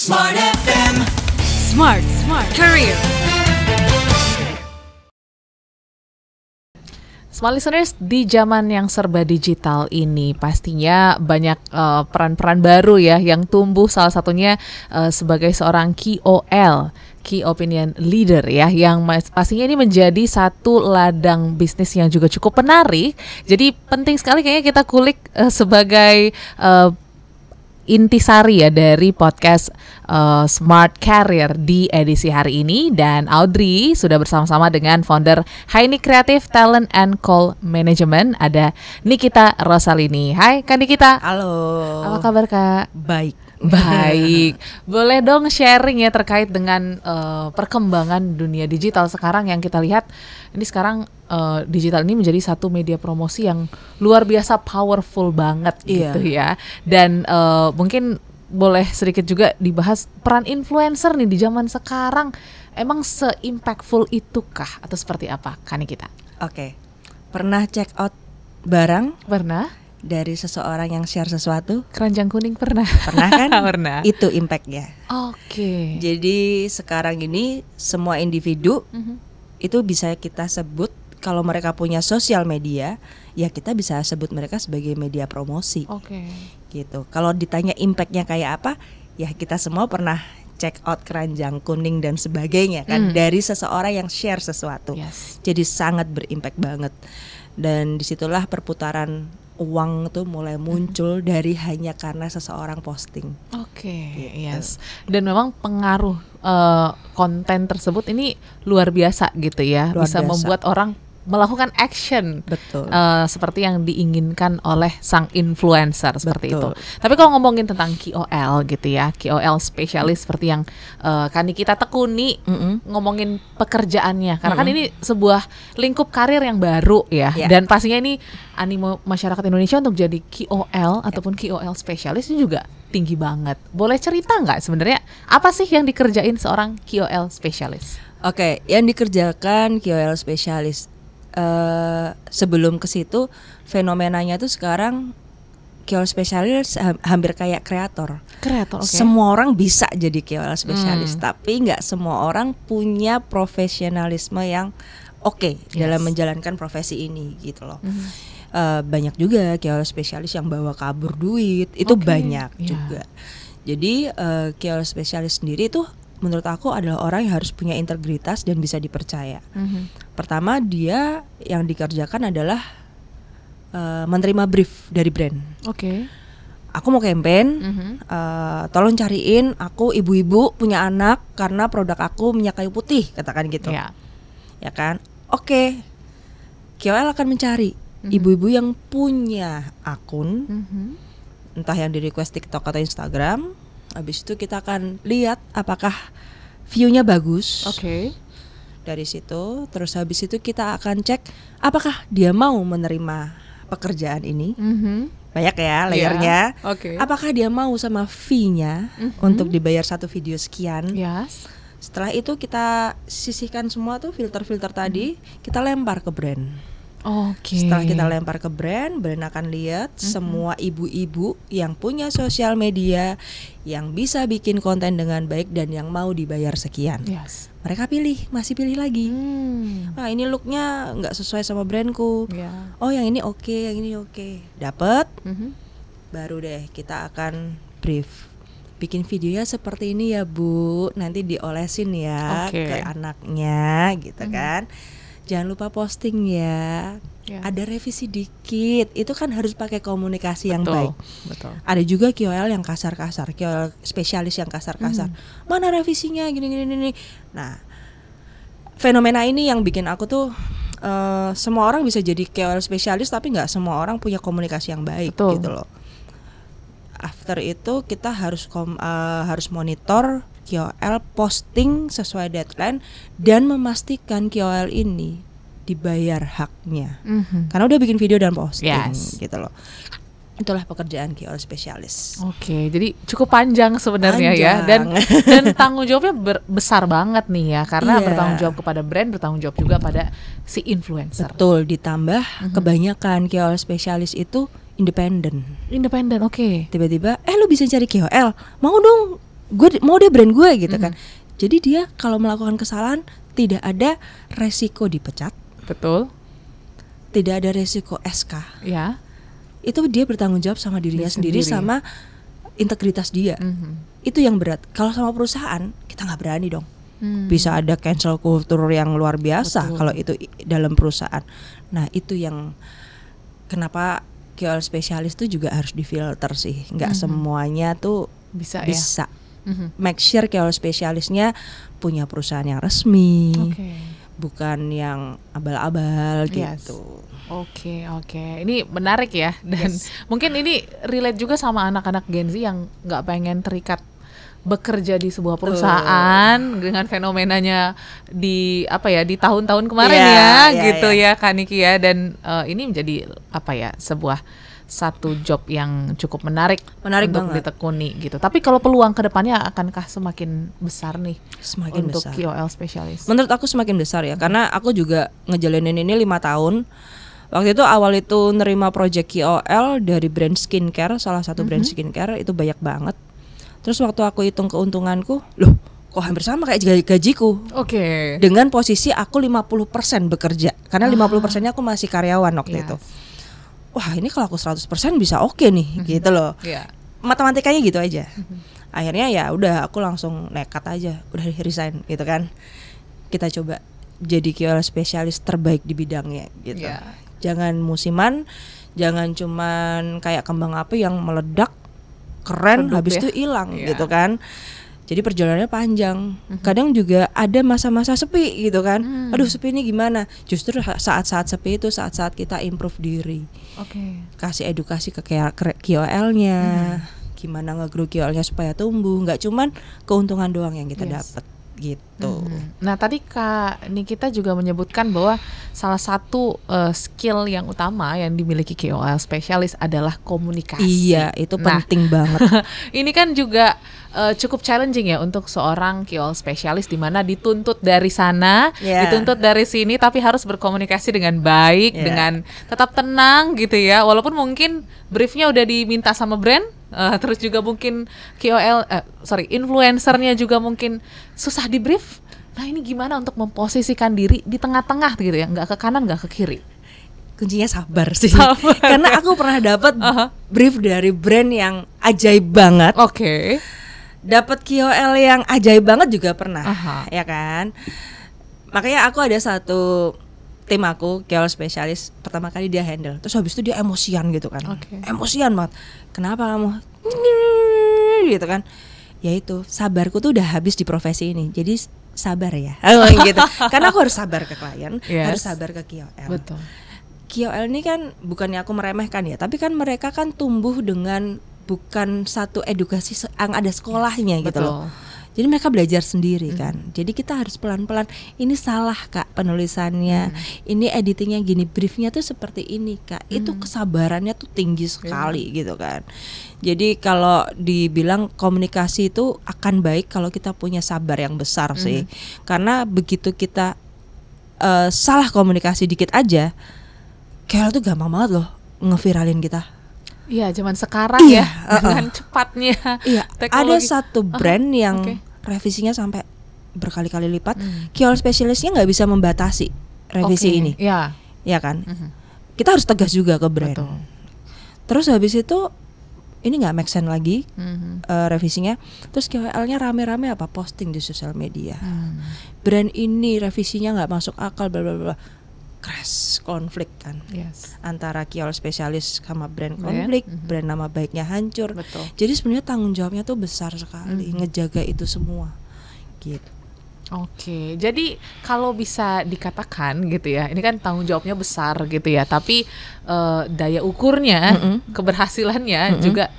Smart FM. Smart Career. Smart listeners, di zaman yang serba digital ini pastinya banyak peran-peran baru ya yang tumbuh, salah satunya sebagai seorang KOL, Key Opinion Leader ya, yang pastinya ini menjadi satu ladang bisnis yang juga cukup menarik. Jadi penting sekali kayaknya kita kulik sebagai intisari ya dari podcast Smart Career di edisi hari ini. Dan Audrey sudah bersama-sama dengan founder Haini Creative Talent and Call Management, ada Nikita Rosalini. Hai Kak Nikita. Halo. Apa kabar Kak? Baik. Boleh dong sharing ya terkait dengan perkembangan dunia digital sekarang yang kita lihat ini sekarang digital ini menjadi satu media promosi yang luar biasa powerful banget gitu ya. Dan mungkin boleh sedikit juga dibahas peran influencer nih di zaman sekarang, emang se-impactful itukah atau seperti apa Kak Nikita? Oke. Pernah check out barang Pernah? dari seseorang yang share sesuatu? Keranjang kuning pernah? Pernah kan? Pernah. Itu impactnya. Oke. Jadi sekarang ini semua individu itu bisa kita sebut, kalau mereka punya sosial media, ya kita bisa sebut mereka sebagai media promosi. Oke. Gitu. Kalau ditanya impactnya kayak apa, ya kita semua pernah check out keranjang kuning dan sebagainya kan, dari seseorang yang share sesuatu. Yes. Jadi sangat berimpact banget. Dan disitulah perputaran uang tuh mulai muncul dari hanya karena seseorang posting. Oke, Gitu. yes. Dan memang pengaruh konten tersebut ini luar biasa gitu ya, Luar bisa biasa. membuat orang melakukan action. Betul. Seperti yang diinginkan oleh sang influencer seperti Betul. itu. Tapi kalau ngomongin tentang KOL gitu ya, KOL spesialis seperti yang kan kita tekuni ngomongin pekerjaannya, karena kan ini sebuah lingkup karir yang baru ya, dan pastinya ini animo masyarakat Indonesia untuk jadi KOL ataupun KOL spesialis ini juga tinggi banget. Boleh cerita nggak sebenarnya apa sih yang dikerjain seorang KOL spesialis? Oke, yang dikerjakan KOL spesialis. Sebelum ke situ, fenomenanya tuh sekarang KOL spesialis hampir kayak kreator. Kreator, oke. Semua orang bisa jadi KOL spesialis, tapi nggak semua orang punya profesionalisme yang oke dalam menjalankan profesi ini gitu loh. Banyak juga KOL spesialis yang bawa kabur duit, itu banyak juga. Jadi KOL spesialis sendiri tuh menurut aku adalah orang yang harus punya integritas dan bisa dipercaya. Pertama, dia yang dikerjakan adalah menerima brief dari brand. Oke. Aku mau campaign, tolong cariin aku ibu-ibu punya anak karena produk aku minyak kayu putih, katakan gitu. Ya. Ya kan? Oke. KOL akan mencari ibu-ibu yang punya akun, entah yang di request TikTok atau Instagram. Habis itu kita akan lihat apakah view-nya bagus. Oke. Dari situ, terus habis itu kita akan cek apakah dia mau menerima pekerjaan ini. Banyak ya layernya. Oke. Apakah dia mau sama fee-nya untuk dibayar satu video sekian. Yes. Setelah itu kita sisihkan semua tuh filter-filter tadi, kita lempar ke brand. Oke. Setelah kita lempar ke brand akan lihat semua ibu-ibu yang punya sosial media, yang bisa bikin konten dengan baik dan yang mau dibayar sekian. Yes. Mereka masih pilih lagi. Nah, ini looknya nggak sesuai sama brandku. Oh, yang ini oke, yang ini oke. Dapat, baru deh kita akan brief. Bikin videonya seperti ini ya Bu, nanti diolesin ya ke anaknya gitu kan. Jangan lupa posting ya. Ada revisi dikit. Itu kan harus pakai komunikasi yang baik. Betul. Ada juga KOL yang kasar-kasar, KOL spesialis yang kasar-kasar. Mana revisinya gini. Nah, fenomena ini yang bikin aku tuh semua orang bisa jadi KOL spesialis, tapi nggak semua orang punya komunikasi yang baik. Betul. Gitu loh. After itu kita harus monitor KOL posting sesuai deadline dan memastikan KOL ini dibayar haknya. Karena udah bikin video dan posting gitu loh. Itulah pekerjaan KOL spesialis. Oke, jadi cukup panjang sebenarnya ya, dan tanggung jawabnya besar banget nih ya, karena bertanggung jawab kepada brand, bertanggung jawab juga pada si influencer. Betul, ditambah kebanyakan KOL spesialis itu independen. Independen, oke. Tiba-tiba, lu bisa cari KOL, mau dong mau dia brand gue gitu kan. Jadi dia kalau melakukan kesalahan tidak ada resiko dipecat, Betul. tidak ada resiko SK. Ya. Itu dia bertanggung jawab sama dirinya sendiri sama integritas dia. Itu yang berat. Kalau sama perusahaan kita nggak berani dong. Bisa ada cancel culture yang luar biasa kalau itu dalam perusahaan. Nah itu yang kenapa KOL spesialis tuh juga harus difilter sih. Nggak semuanya tuh bisa. Make sure KOL spesialisnya punya perusahaan yang resmi, bukan yang abal-abal gitu. Oke. Ini menarik ya, dan mungkin ini relate juga sama anak-anak Gen Z yang nggak pengen terikat bekerja di sebuah perusahaan dengan fenomenanya di di tahun-tahun kemarin ya Kak Niki ya, dan ini menjadi sebuah satu job yang cukup menarik untuk banget ditekuni gitu. Tapi kalau peluang kedepannya akankah semakin besar nih untuk besar. KOL spesialis? Menurut aku semakin besar ya, karena aku juga ngejalanin ini 5 tahun. Waktu itu awal itu nerima project KOL dari brand skincare, salah satu brand skincare itu banyak banget. Terus waktu aku hitung keuntunganku, loh kok hampir sama kayak gajiku. Dengan posisi aku 50% bekerja, karena 50%-nya aku masih karyawan waktu itu. Wah ini kalau aku 100% bisa oke nih gitu loh. Matematikanya gitu aja. Akhirnya ya udah aku langsung nekat aja, udah resign gitu kan. Kita coba jadi KOL spesialis terbaik di bidangnya gitu. Jangan musiman, jangan cuman kayak kembang api yang meledak keren habis itu hilang gitu kan. Jadi perjalanannya panjang. Kadang juga ada masa-masa sepi gitu kan. Aduh sepi ini gimana? Justru saat-saat sepi itu saat-saat kita improve diri. Kasih edukasi ke KOL-nya, gimana nge-grow KOL-nya supaya tumbuh. Nggak cuman keuntungan doang yang kita dapat gitu. Nah tadi Kak Nikita juga menyebutkan bahwa salah satu skill yang utama yang dimiliki KOL spesialis adalah komunikasi. Iya, itu penting banget. Ini kan juga cukup challenging ya untuk seorang KOL spesialis, di mana dituntut dari sana, dituntut dari sini, tapi harus berkomunikasi dengan baik, dengan tetap tenang gitu ya. Walaupun mungkin briefnya udah diminta sama brand, terus juga mungkin influencernya juga mungkin susah di brief. Nah ini gimana untuk memposisikan diri di tengah-tengah gitu ya, nggak ke kanan nggak ke kiri. Kuncinya sabar sih. Karena aku pernah dapat brief dari brand yang ajaib banget. Dapat KOL yang ajaib banget juga pernah, ya kan. Makanya aku ada satu tim aku KOL spesialis, pertama kali dia handle, terus habis itu dia emosian gitu kan. Emosian banget. Kenapa kamu? Gitu kan. Ya itu, sabarku tuh udah habis di profesi ini. Jadi sabar ya. Gitu. Karena aku harus sabar ke klien, harus sabar ke KOL. Betul. KOL ini kan bukannya aku meremehkan ya, tapi kan mereka kan tumbuh dengan bukan satu edukasi yang ada sekolahnya gitu loh. Jadi mereka belajar sendiri kan. Jadi kita harus pelan-pelan. Ini salah Kak penulisannya. Ini editingnya gini, briefnya tuh seperti ini Kak. Itu kesabarannya tuh tinggi sekali gitu kan. Jadi kalau dibilang komunikasi itu akan baik kalau kita punya sabar yang besar sih. Karena begitu kita salah komunikasi dikit aja, KOL tuh gampang banget loh ngeviralin kita. Iya, zaman sekarang ya dengan cepatnya. Ada satu brand yang revisinya sampai berkali-kali lipat. KOL spesialisnya nggak bisa membatasi revisi ini. Ya kan? Kita harus tegas juga ke brand. Terus habis itu ini nggak make sense lagi revisinya. Terus KOL-nya rame-rame posting di sosial media. Brand ini revisinya nggak masuk akal, bla bla bla. Crash, konflik kan antara KOL spesialis sama brand konflik, brand nama baiknya hancur. Jadi sebenarnya tanggung jawabnya tuh besar sekali ngejaga itu semua gitu. Jadi kalau bisa dikatakan gitu ya, ini kan tanggung jawabnya besar gitu ya, tapi daya ukurnya, keberhasilannya juga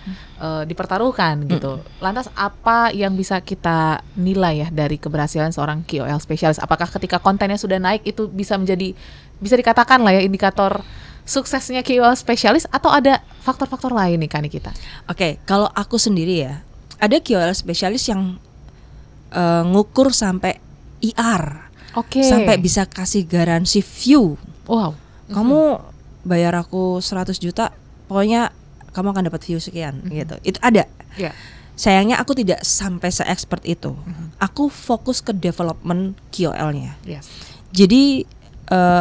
dipertaruhkan gitu. Lantas apa yang bisa kita nilai ya dari keberhasilan seorang KOL spesialis? Apakah ketika kontennya sudah naik itu bisa dikatakan lah ya indikator suksesnya KOL spesialis, atau ada faktor-faktor lain nih Kak Nikita? Kalau aku sendiri ya, ada KOL spesialis yang ngukur sampai IR, sampai bisa kasih garansi view. Kamu bayar aku 100 juta, pokoknya kamu akan dapat view sekian gitu. Itu ada. sayangnya aku tidak sampai se-expert itu. Aku fokus ke development KOL-nya. Yes. Jadi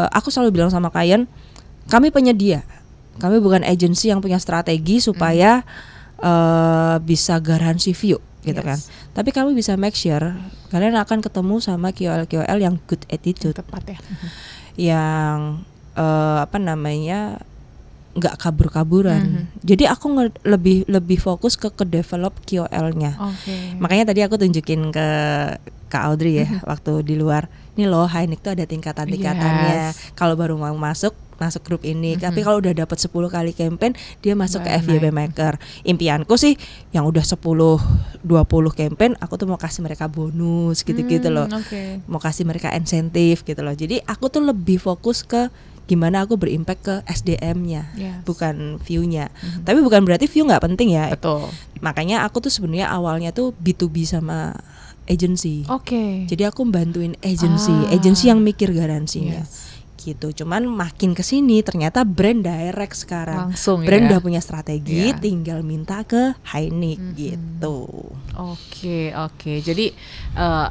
aku selalu bilang sama klien, kami penyedia, kami bukan agensi yang punya strategi supaya bisa garansi view gitu kan. Tapi kami bisa make sure kalian akan ketemu sama KOL yang good attitude, Tepat ya. yang nggak kabur-kaburan. Jadi aku lebih fokus ke develop KOL-nya. Makanya tadi aku tunjukin ke Kak Audrey ya waktu di luar. Ini loh, Hainik tuh ada tingkatan-tingkatannya. Kalau baru mau masuk grup ini. Tapi kalau udah dapat 10 kali campaign, dia masuk ke FYP Maker. Impianku sih yang udah 10-20 campaign, aku tuh mau kasih mereka bonus gitu-gitu loh. Mau kasih mereka insentif gitu loh. Jadi aku tuh lebih fokus ke gimana aku berimpact ke SDM-nya, bukan view-nya. Tapi bukan berarti view nggak penting ya. Betul. Makanya aku tuh sebenarnya awalnya tuh B2B sama agency. Jadi aku bantuin agency yang mikir garansinya. Gitu. Cuman makin kesini ternyata brand direct sekarang. Langsung brand ya. udah punya strategi, tinggal minta ke Hainik gitu. Oke. Jadi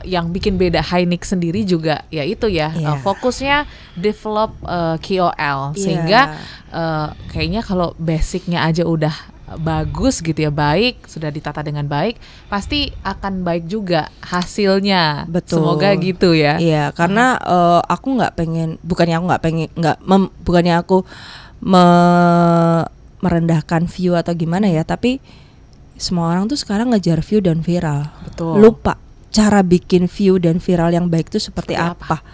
yang bikin beda Hainik sendiri juga ya itu ya, fokusnya develop KOL sehingga kayaknya kalau basicnya aja udah bagus gitu ya, baik, sudah ditata dengan baik, pasti akan baik juga hasilnya. Betul. Semoga gitu ya. Iya, karena aku nggak pengen, bukannya aku merendahkan view atau gimana ya, tapi semua orang tuh sekarang ngejar view dan viral. Betul. Lupa cara bikin view dan viral yang baik itu seperti apa.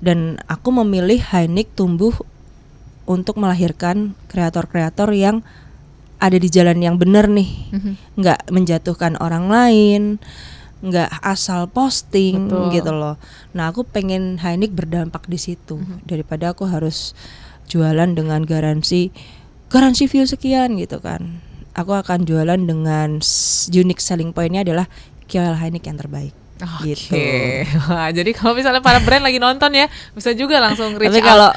Dan aku memilih Hainik tumbuh untuk melahirkan kreator-kreator yang ada di jalan yang benar nih, nggak menjatuhkan orang lain, nggak asal posting. Betul. Gitu loh. Nah aku pengen Hainik berdampak di situ daripada aku harus jualan dengan garansi view sekian gitu kan. Aku akan jualan dengan unique selling point-nya adalah KOL Hainik yang terbaik. Gitu. Wah, jadi kalau misalnya para brand lagi nonton ya, bisa juga langsung reach Tapi out.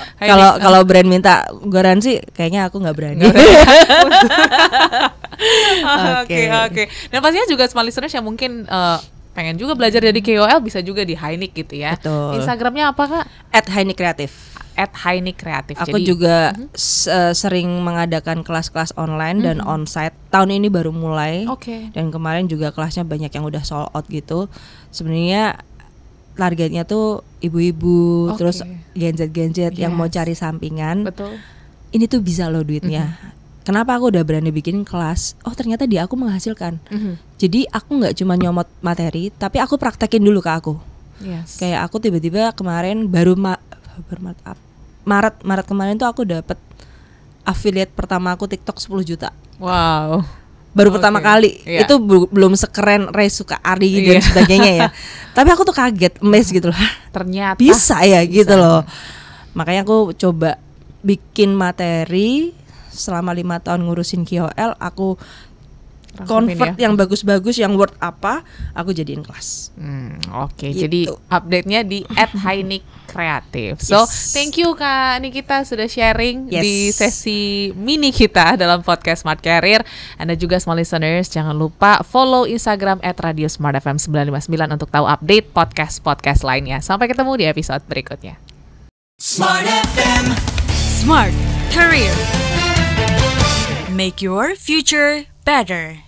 kalau brand minta garansi, kayaknya aku nggak berani. Oke. Dan pastinya juga smart listeners yang mungkin pengen juga belajar dari KOL bisa juga di Hainik gitu ya. Betul. Instagramnya apa Kak? @hainik-kreatif. @hainik-kreatif. Aku juga sering mengadakan kelas-kelas online dan onsite. Tahun ini baru mulai. Dan kemarin juga kelasnya banyak yang udah sold out gitu. Sebenarnya targetnya tuh ibu-ibu, terus gen-z yang mau cari sampingan. Betul. Ini tuh bisa loh duitnya. Kenapa aku udah berani bikin kelas? Oh ternyata di aku menghasilkan. Jadi aku nggak cuma nyomot materi, tapi aku praktekin dulu ke aku. Kayak aku tiba-tiba kemarin Maret kemarin tuh aku dapet affiliate pertama aku TikTok 10 juta. Wow. Baru pertama kali. Itu belum sekeren Resuka Ari dan sebagainya ya. Tapi aku tuh kaget, amazed gitu loh. Ternyata bisa ya gitu loh. Makanya aku coba bikin materi selama 5 tahun ngurusin KOL, aku convert yang bagus-bagus, yang worth apa, aku jadiin kelas. Gitu. Jadi update-nya di @hainik-kreatif. So, thank you Kak Nikita sudah sharing di sesi mini kita dalam podcast Smart Career. Anda juga smart listeners, jangan lupa follow Instagram @radiosmartfm959 untuk tahu update podcast lainnya. Sampai ketemu di episode berikutnya. Smart FM, Smart Career. Make your future better.